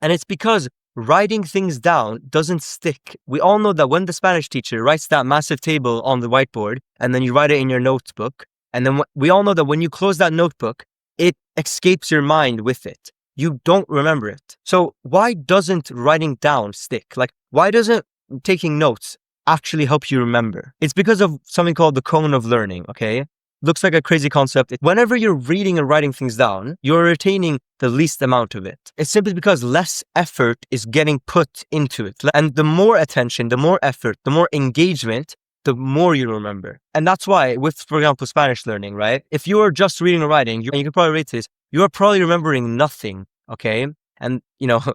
And it's because writing things down doesn't stick. We all know that when the Spanish teacher writes that massive table on the whiteboard and then you write it in your notebook, and then we all know that when you close that notebook, it escapes your mind with it. You don't remember it. So why doesn't writing down stick? Like, why doesn't taking notes actually help you remember? It's because of something called the cone of learning, okay? Looks like a crazy concept. Whenever you're reading and writing things down, you're retaining the least amount of it. It's simply because less effort is getting put into it. And the more attention, the more effort, the more engagement, the more you remember. And that's why with, for example, Spanish learning, right? If you are just reading and writing, and you can probably rate this, you are probably remembering nothing, okay? And,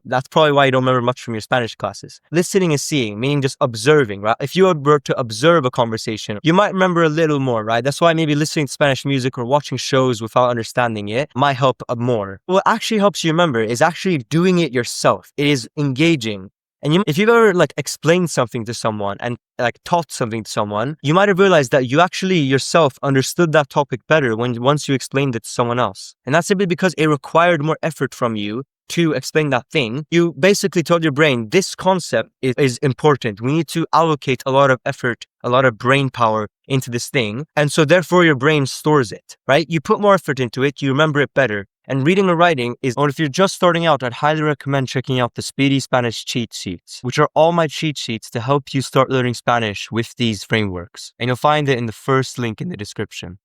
that's probably why you don't remember much from your Spanish classes. Listening and seeing, meaning just observing, right? If you were to observe a conversation, you might remember a little more, right? That's why maybe listening to Spanish music or watching shows without understanding it might help more. What actually helps you remember is actually doing it yourself. It is engaging. And if you've ever explained something to someone and taught something to someone, you might have realized that you actually yourself understood that topic better once you explained it to someone else. And that's simply because it required more effort from you to explain that thing. You basically told your brain, this concept is important. We need to allocate a lot of effort, a lot of brain power into this thing. And so therefore your brain stores it, right? You put more effort into it, you remember it better. And reading or writing or if you're just starting out, I'd highly recommend checking out the Speedy Spanish cheat sheets, which are all my cheat sheets to help you start learning Spanish with these frameworks. And you'll find it in the first link in the description.